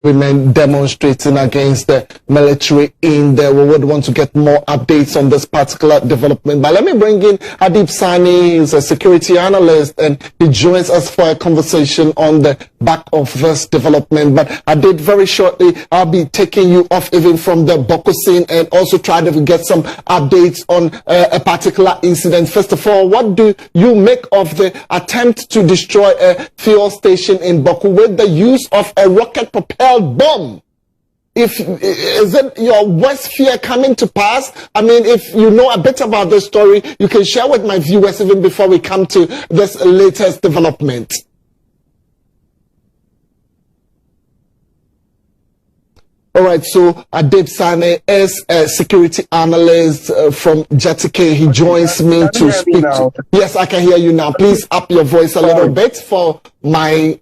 women demonstrating against the military in there. We would want to get more updates on this particular development. But let me bring in Adib Saani. He's a security analyst, and he joins us for a conversation on the back of this development. But Adib, very shortly, I'll be taking you off even from the Bawku scene and also try to get some updates on a particular incident. First of all, what do you make of the attempt to destroy a fuel station in Bawku with the use of a rocket-propelled bomb? Is it your worst fear coming to pass? I mean, if you know a bit about the story, you can share with my viewers even before we come to this latest development. All right, so Adib Saani is a security analyst from JTK. He joins me to speak to... Yes, I can hear you now. Please up your voice a little bit for my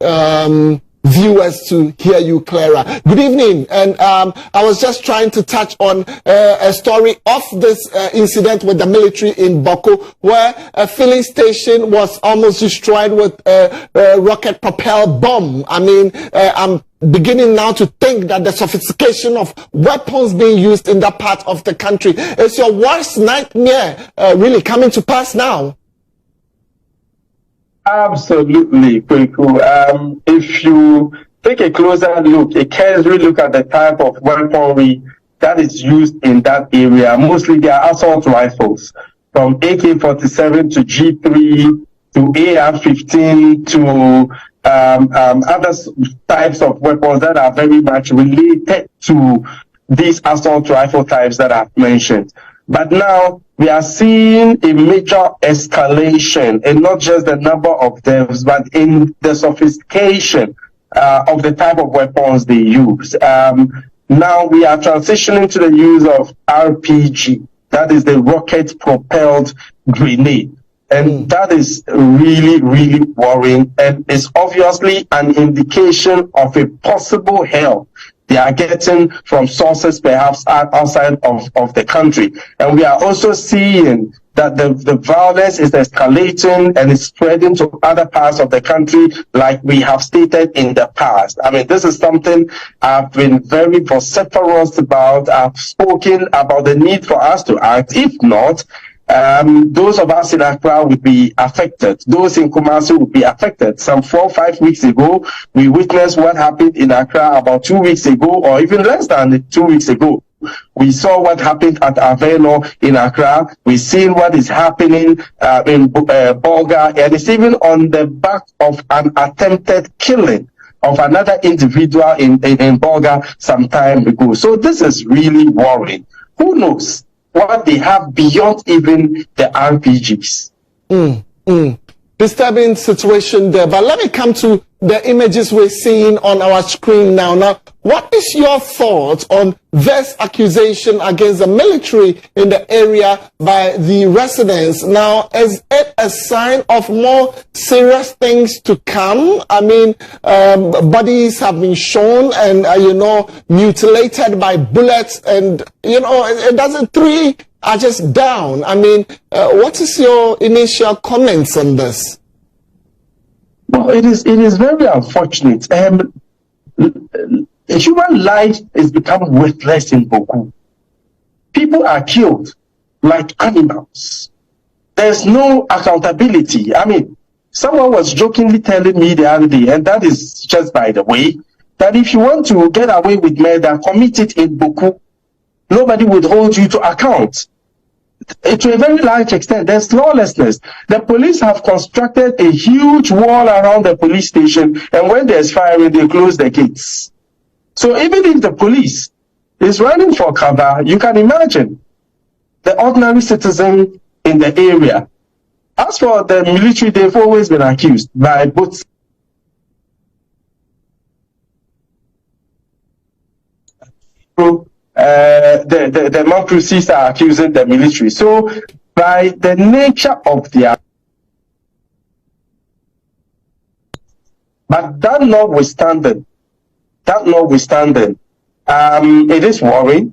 viewers to hear you clearer. Good evening. And I was just trying to touch on a story of this incident with the military in Bawku, where a filling station was almost destroyed with a rocket-propelled bomb. I mean, I'm beginning now to think that the sophistication of weapons being used in that part of the country is your worst nightmare really coming to pass now. Absolutely, Bawku. If you take a closer look, a cursory look at the type of weaponry that is used in that area, mostly they are assault rifles, from AK-47 to G3 to AR-15 to other types of weapons that are very much related to these assault rifle types that I've mentioned. But now we are seeing a major escalation, and not just the number of deaths, but in the sophistication of the type of weapons they use. Now we are transitioning to the use of RPG, that is the rocket-propelled grenade. And that is really, really worrying, and is obviously an indication of a possible help they are getting from sources perhaps outside of the country. And we are also seeing that the violence is escalating and is spreading to other parts of the country, like we have stated in the past. I mean, this is something I've been very vociferous about. I've spoken about the need for us to act. If not, those of us in Accra would be affected. Those in Kumasi would be affected. Some 4 or 5 weeks ago, we witnessed what happened in Accra about 2 weeks ago, or even less than 2 weeks ago. We saw what happened at Aveno in Accra. We've seen what is happening in Bolga, and it's even on the back of an attempted killing of another individual in Bolga some time ago. So this is really worrying. Who knows what they have beyond even the RPGs. Disturbing situation there. But let me come to the images we're seeing on our screen now. Now, what is your thoughts on this accusation against the military in the area by the residents? Now, is it a sign of more serious things to come? I mean, bodies have been shown and, mutilated by bullets, and, it doesn't, 3 are just down. I mean, what is your initial comments on this? Well, it is very unfortunate. Human life has become worthless in Bawku. People are killed like animals. There's no accountability. I mean, someone was jokingly telling me the other day, and that is just by the way, that if you want to get away with murder, commit it in Bawku. Nobody would hold you to account. To a very large extent, there's lawlessness. The police have constructed a huge wall around the police station, and when there's firing, they close the gates. So even if the police is running for cover, you can imagine the ordinary citizen in the area. As for the military, they've always been accused by both the Mamprusis are accusing the military. So by the nature of their, but that notwithstanding, it is worrying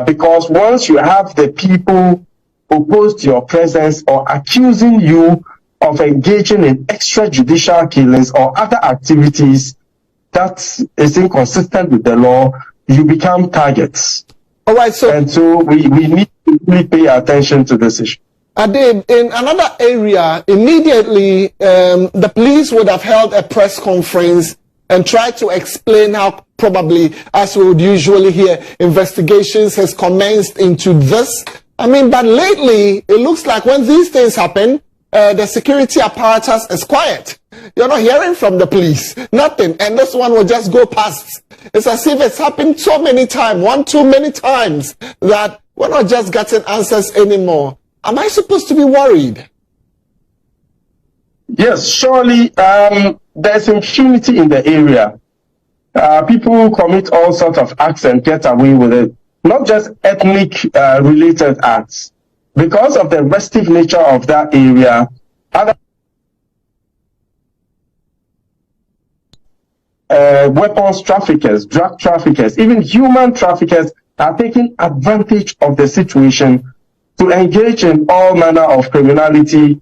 because once you have the people opposed to your presence or accusing you of engaging in extrajudicial killings or other activities, that is inconsistent with the law, you become targets. All right, and so we need to really pay attention to this issue. Adib, in another area, immediately the police would have held a press conference and tried to explain how probably, as we would usually hear, investigations has commenced into this. I mean, but lately, it looks like when these things happen, the security apparatus is quiet. You're not hearing from the police, nothing, and this one will just go past. It's as if it's happened so many times, one too many times, that we're not just getting answers anymore. Am I supposed to be worried? Yes, surely there's impunity in the area. People commit all sorts of acts and get away with it, not just ethnic related acts. Because of the restive nature of that area, other weapons traffickers, drug traffickers, even human traffickers are taking advantage of the situation to engage in all manner of criminality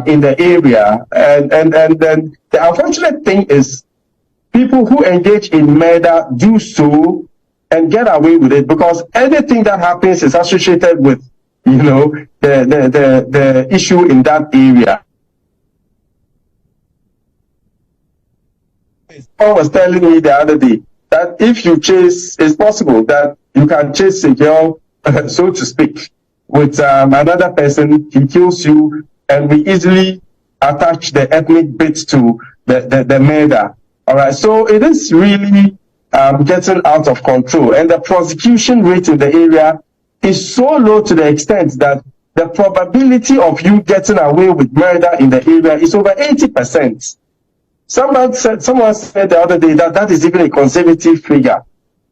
in the area. And then the unfortunate thing is people who engage in murder do so and get away with it because anything that happens is associated with, you know, the issue in that area. Someone was telling me the other day that if you chase, it's possible that you can chase a girl, so to speak, with another person, he kills you, and we easily attach the ethnic bit to the murder. All right, so it is really getting out of control, and the prosecution rate in the area is so low to the extent that the probability of you getting away with murder in the area is over 80%. Someone said the other day that that is even a conservative figure.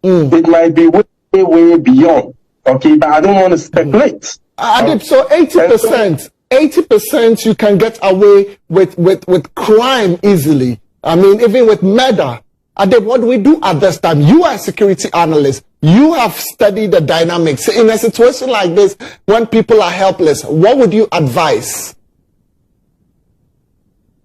It might be way beyond. Okay, but I don't want to speculate. Adib, so 80% you can get away with crime easily. I mean, even with murder. Adib, what do we do at this time? You are a security analyst. You have studied the dynamics. In a situation like this, when people are helpless, what would you advise?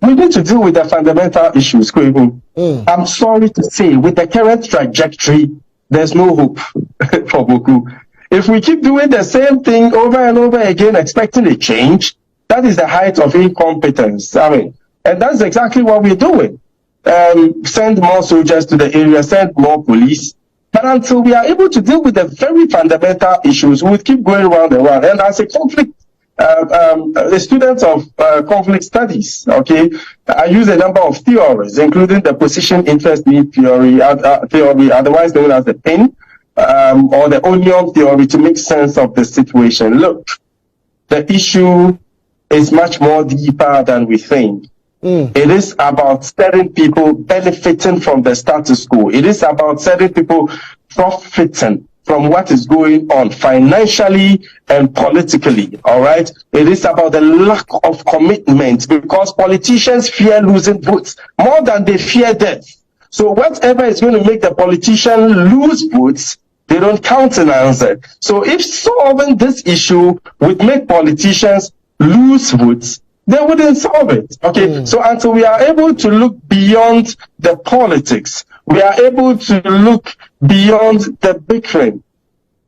We need to deal with the fundamental issues, Kwebu. I'm sorry to say, with the current trajectory, there's no hope for Bawku. If we keep doing the same thing over and over again, expecting a change, that is the height of incompetence. I mean, and that's exactly what we're doing. Send more soldiers to the area, send more police. But until we are able to deal with the very fundamental issues, we will keep going round and round. And as a conflict, a student of conflict studies, okay, I use a number of theories, including the position interest need theory, otherwise known as the PIN, or the onion theory, to make sense of the situation. Look, the issue is much more deeper than we think. It is about certain people benefiting from the status quo. It is about certain people profiting from what is going on financially and politically, all right? It is about the lack of commitment because politicians fear losing votes more than they fear death. So whatever is going to make the politician lose votes, they don't countenance it. So if solving this issue would make politicians lose votes, they wouldn't solve it. Okay, so until we are able to look beyond the politics, we are able to look beyond the bickering,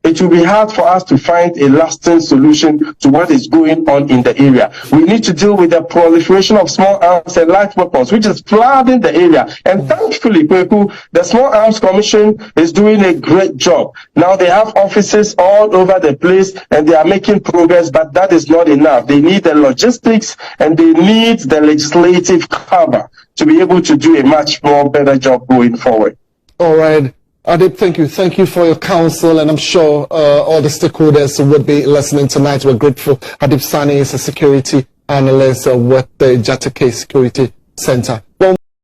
it will be hard for us to find a lasting solution to what is going on in the area. We need to deal with the proliferation of small arms and light weapons, which is flooding the area. And thankfully, Kweku, the Small Arms Commission is doing a great job. Now they have offices all over the place and they are making progress, but that is not enough. They need the logistics and they need the legislative cover to be able to do a much more better job going forward. All right. Adib, thank you. Thank you for your counsel, and I'm sure all the stakeholders would be listening tonight. We're grateful. Adib Saani is a security analyst with the Jatake Security Center. Well,